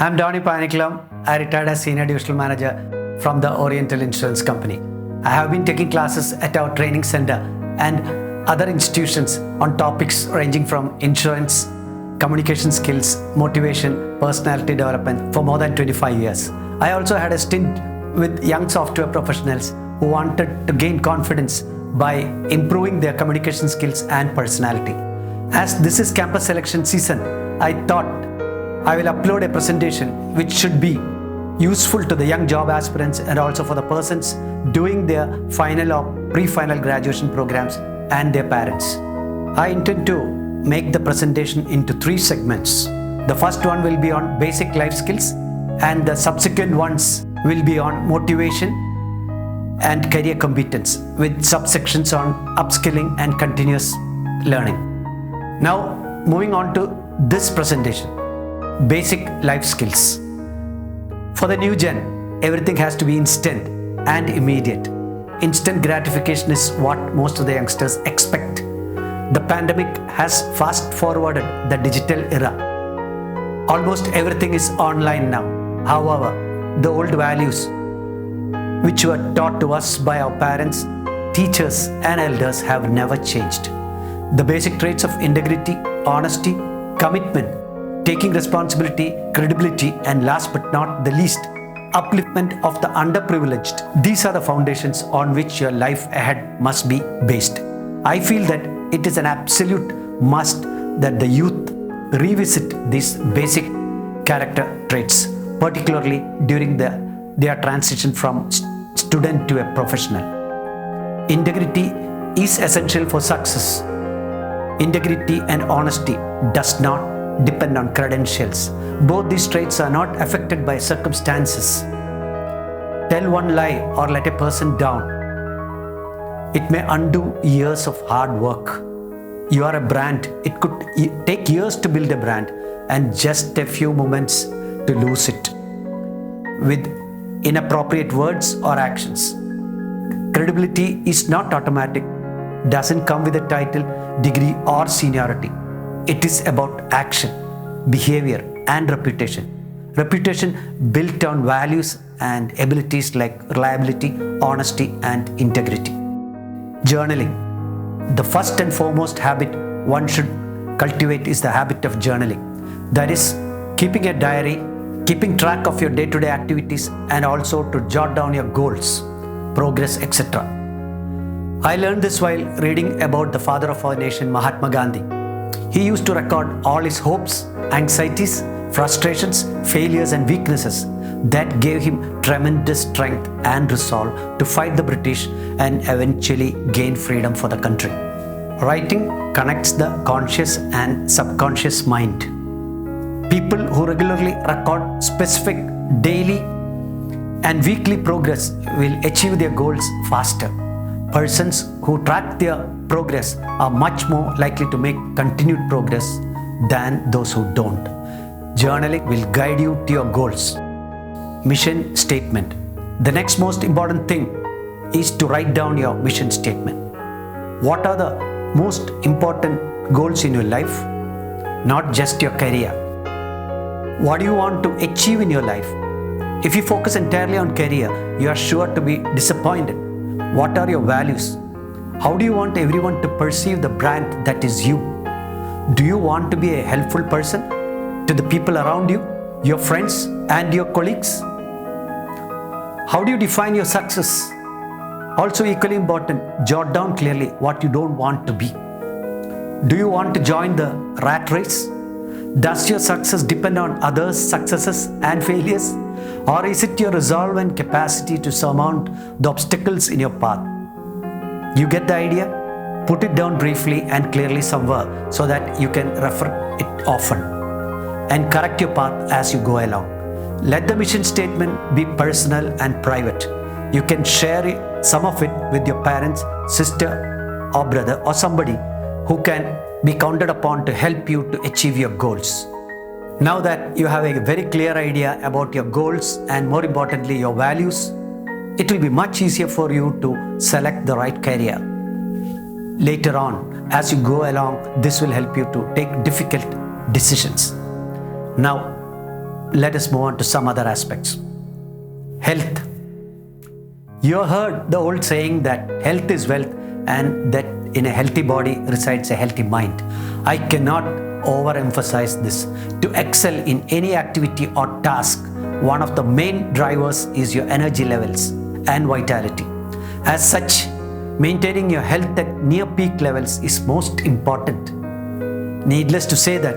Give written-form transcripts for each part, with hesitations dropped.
I'm Donny Panikulam. I retired as Senior Divisional Manager from the Oriental Insurance Company. I have been taking classes at our training center and other institutions on topics ranging from insurance, communication skills, motivation, personality development for more than 25 years. I also had a stint with young software professionals who wanted to gain confidence by improving their communication skills and personality. As this is campus selection season, I thought I will upload a presentation which should be useful to the young job aspirants and also for the persons doing their final or pre-final graduation programs and their parents. I intend to make the presentation into 3 segments. The first one will be on basic life skills and the subsequent ones will be on motivation and career competence with subsections on upskilling and continuous learning. Now moving on to this presentation. Basic life skills. For the new gen, everything has to be instant and immediate. Instant gratification is what most of the youngsters expect. The pandemic has fast forwarded the digital era. Almost everything is online now. However, the old values which were taught to us by our parents, teachers and elders have never changed. The basic traits of integrity, honesty, commitment, taking responsibility, credibility, and last but not the least, upliftment of the underprivileged. These are the foundations on which your life ahead must be based. I feel that it is an absolute must that the youth revisit these basic character traits, particularly during their transition from student to a professional. Integrity is essential for success. Integrity and honesty does not depend on credentials. Both these traits are not affected by circumstances. Tell one lie or let a person down. It may undo years of hard work. You are a brand. It could take years to build a brand and just a few moments to lose it with inappropriate words or actions. Credibility is not automatic, doesn't come with a title, degree or seniority. It is about action, behavior and reputation. Reputation built on values and abilities like reliability, honesty and integrity. Journaling. The first and foremost habit one should cultivate is the habit of journaling. That is, keeping a diary, keeping track of your day-to-day activities and also to jot down your goals, progress, etc. I learned this while reading about the father of our nation, Mahatma Gandhi. He used to record all his hopes, anxieties, frustrations, failures and weaknesses that gave him tremendous strength and resolve to fight the British and eventually gain freedom for the country. Writing connects the conscious and subconscious mind. People who regularly record specific daily and weekly progress will achieve their goals faster. Persons who track their progress are much more likely to make continued progress than those who don't. Journaling will guide you to your goals. Mission statement. The next most important thing is to write down your mission statement. What are the most important goals in your life? Not just your career. What do you want to achieve in your life? If you focus entirely on career, you are sure to be disappointed. What are your values? How do you want everyone to perceive the brand that is you? Do you want to be a helpful person to the people around you, your friends and your colleagues? How do you define your success? Also equally important, jot down clearly what you don't want to be. Do you want to join the rat race? Does your success depend on others' successes and failures? Or is it your resolve and capacity to surmount the obstacles in your path? You get the idea? Put it down briefly and clearly somewhere so that you can refer it often and correct your path as you go along. Let the mission statement be personal and private. You can share some of it with your parents, sister or brother or somebody who can be counted upon to help you to achieve your goals. Now that you have a very clear idea about your goals and more importantly your values, it will be much easier for you to select the right career. Later on, as you go along, this will help you to take difficult decisions. Now, let us move on to some other aspects. Health. You have heard the old saying that health is wealth and that in a healthy body resides a healthy mind. I cannot overemphasize this. To excel in any activity or task, one of the main drivers is your energy levels and vitality. As such, maintaining your health at near peak levels is most important. Needless to say that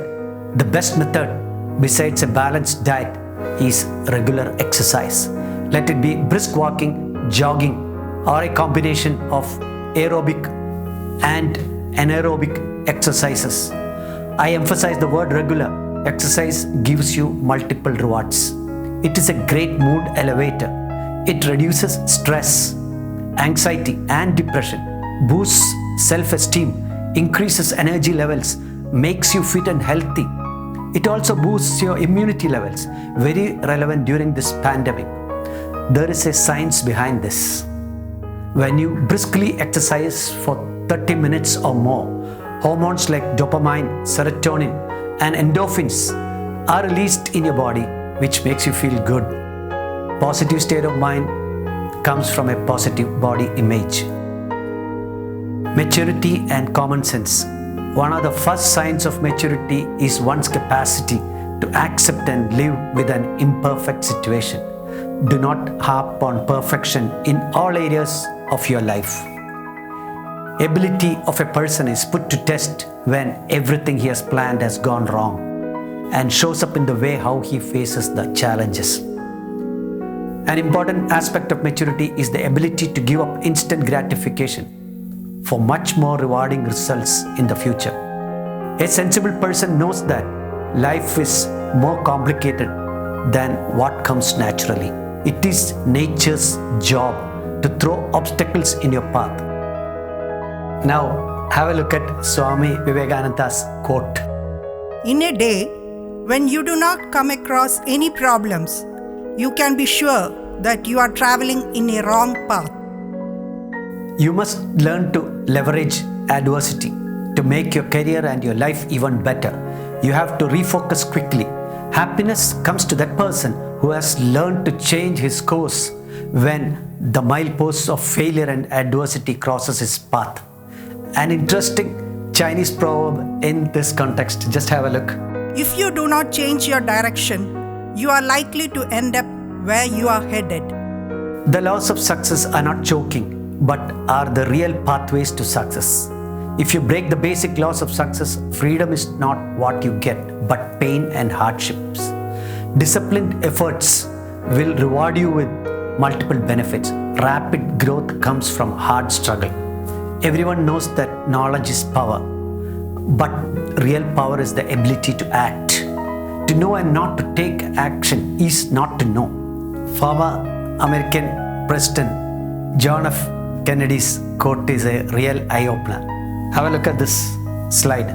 the best method besides a balanced diet is regular exercise. Let it be brisk walking, jogging, or a combination of aerobic and anaerobic exercises. I emphasize the word regular. Exercise gives you multiple rewards. It is a great mood elevator. It reduces stress, anxiety, and depression, boosts self-esteem, increases energy levels, makes you fit and healthy. It also boosts your immunity levels, very relevant during this pandemic. There is a science behind this. When you briskly exercise for 30 minutes or more, hormones like dopamine, serotonin, and endorphins are released in your body, which makes you feel good. Positive state of mind comes from a positive body image. Maturity and common sense. One of the first signs of maturity is one's capacity to accept and live with an imperfect situation. Do not harp on perfection in all areas of your life. Ability of a person is put to test when everything he has planned has gone wrong and shows up in the way how he faces the challenges. An important aspect of maturity is the ability to give up instant gratification for much more rewarding results in the future. A sensible person knows that life is more complicated than what comes naturally. It is nature's job to throw obstacles in your path. Now, have a look at Swami Vivekananda's quote. In a day when you do not come across any problems, you can be sure that you are traveling in a wrong path. You must learn to leverage adversity to make your career and your life even better. You have to refocus quickly. Happiness comes to that person who has learned to change his course when the mileposts of failure and adversity crosses his path. An interesting Chinese proverb in this context. Just have a look. If you do not change your direction, you are likely to end up where you are headed. The laws of success are not choking, but are the real pathways to success. If you break the basic laws of success, freedom is not what you get, but pain and hardships. Disciplined efforts will reward you with multiple benefits. Rapid growth comes from hard struggle. Everyone knows that knowledge is power, but real power is the ability to act. To know and not to take action is not to know. Former American President John F. Kennedy's quote is a real eye-opener. Have a look at this slide.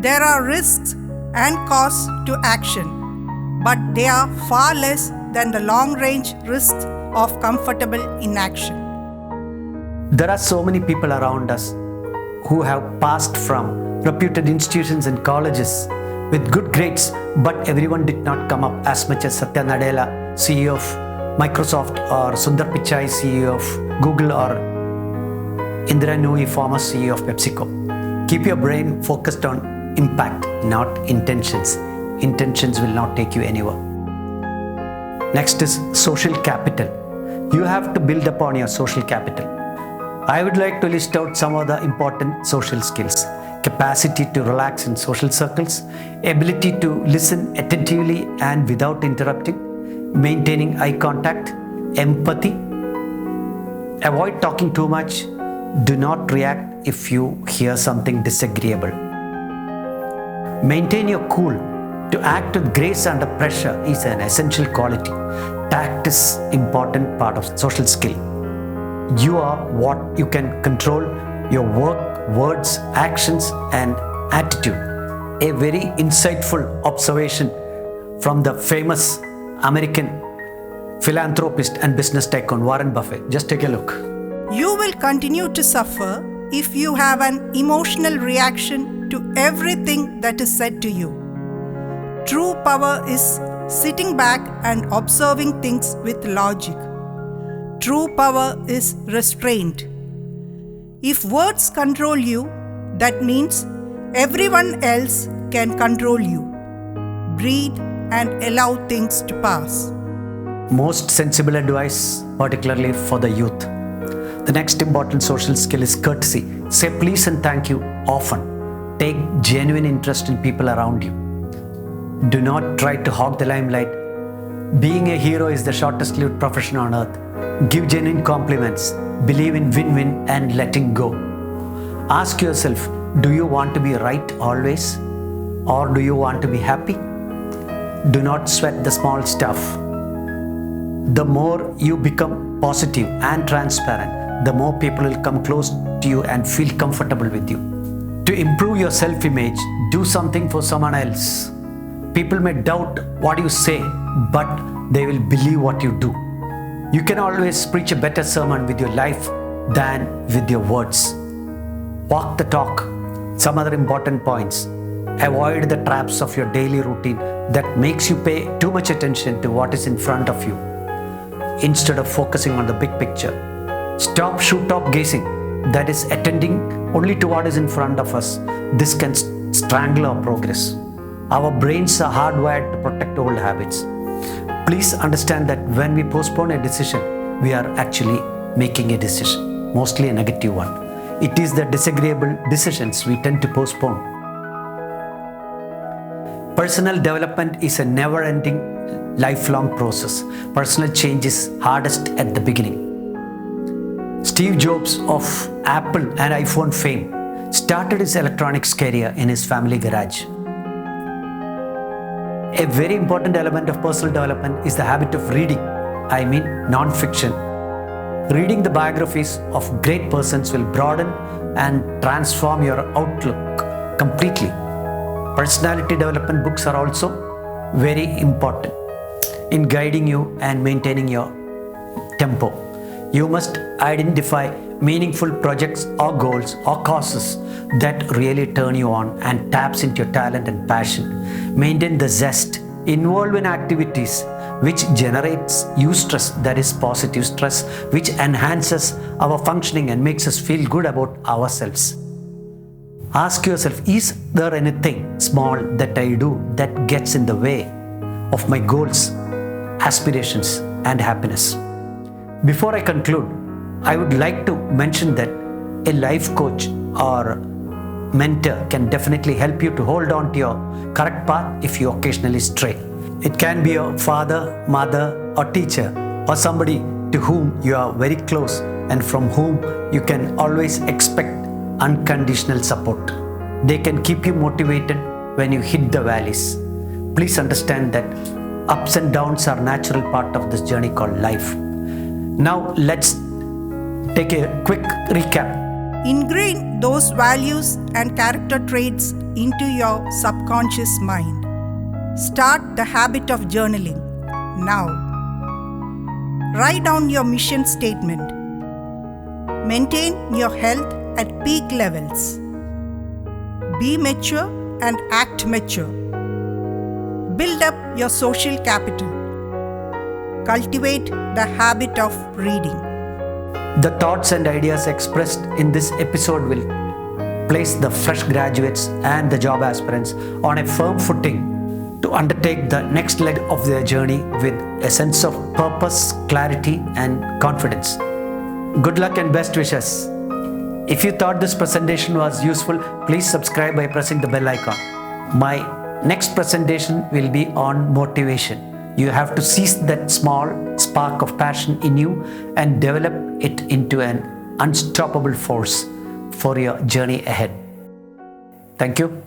There are risks and costs to action, but they are far less than the long-range risks of comfortable inaction. There are so many people around us who have passed from reputed institutions and colleges with good grades, but everyone did not come up as much as Satya Nadella, CEO of Microsoft, or Sundar Pichai, CEO of Google, or Indira Nooyi, former CEO of PepsiCo. Keep your brain focused on impact, not intentions. Intentions will not take you anywhere. Next is social capital. You have to build upon your social capital. I would like to list out some of the important social skills. Capacity to relax in social circles, ability to listen attentively and without interrupting, maintaining eye contact, empathy, avoid talking too much, do not react if you hear something disagreeable. Maintain your cool. To act with grace under pressure is an essential quality. Tact is an important part of social skill. You are what you can control, your work, words, actions, and attitude. A very insightful observation from the famous American philanthropist and business tycoon Warren Buffett. Just take a look. You will continue to suffer if you have an emotional reaction to everything that is said to you. True power is sitting back and observing things with logic. True power is restraint. If words control you, that means everyone else can control you. Breathe and allow things to pass. Most sensible advice, particularly for the youth. The next important social skill is courtesy. Say please and thank you often. Take genuine interest in people around you. Do not try to hog the limelight. Being a hero is the shortest lived profession on earth. Give genuine compliments. Believe in win-win and letting go. Ask yourself, do you want to be right always? Or do you want to be happy? Do not sweat the small stuff. The more you become positive and transparent, the more people will come close to you and feel comfortable with you. To improve your self-image, do something for someone else. People may doubt what you say, but they will believe what you do. You can always preach a better sermon with your life than with your words. Walk the talk. Some other important points. Avoid the traps of your daily routine that makes you pay too much attention to what is in front of you instead of focusing on the big picture. Stop shoot-top gazing, that is attending only to what is in front of us. This can strangle our progress. Our brains are hardwired to protect old habits. Please understand that when we postpone a decision, we are actually making a decision, mostly a negative one. It is the disagreeable decisions we tend to postpone. Personal development is a never-ending, lifelong process. Personal change is hardest at the beginning. Steve Jobs of Apple and iPhone fame started his electronics career in his family garage. A very important element of personal development is the habit of reading, non-fiction. Reading the biographies of great persons will broaden and transform your outlook completely. Personality development books are also very important in guiding you and maintaining your tempo. You must identify meaningful projects or goals or causes that really turn you on and taps into your talent and passion. Maintain the zest. Involve in activities which generates eustress, that is positive stress, which enhances our functioning and makes us feel good about ourselves. Ask yourself, is there anything small that I do that gets in the way of my goals, aspirations, and happiness? Before I conclude, I would like to mention that a life coach or mentor can definitely help you to hold on to your correct path if you occasionally stray. It can be your father, mother, or teacher, or somebody to whom you are very close and from whom you can always expect unconditional support. They can keep you motivated when you hit the valleys. Please understand that ups and downs are a natural part of this journey called life. Now let's take a quick recap. Ingrain those values and character traits into your subconscious mind. Start the habit of journaling now. Write down your mission statement. Maintain your health at peak levels. Be mature and act mature. Build up your social capital. Cultivate the habit of reading. The thoughts and ideas expressed in this episode will place the fresh graduates and the job aspirants on a firm footing to undertake the next leg of their journey with a sense of purpose, clarity, and confidence. Good luck and best wishes. If you thought this presentation was useful, please subscribe by pressing the bell icon. My next presentation will be on motivation. You have to seize that small spark of passion in you and develop it into an unstoppable force for your journey ahead. Thank you.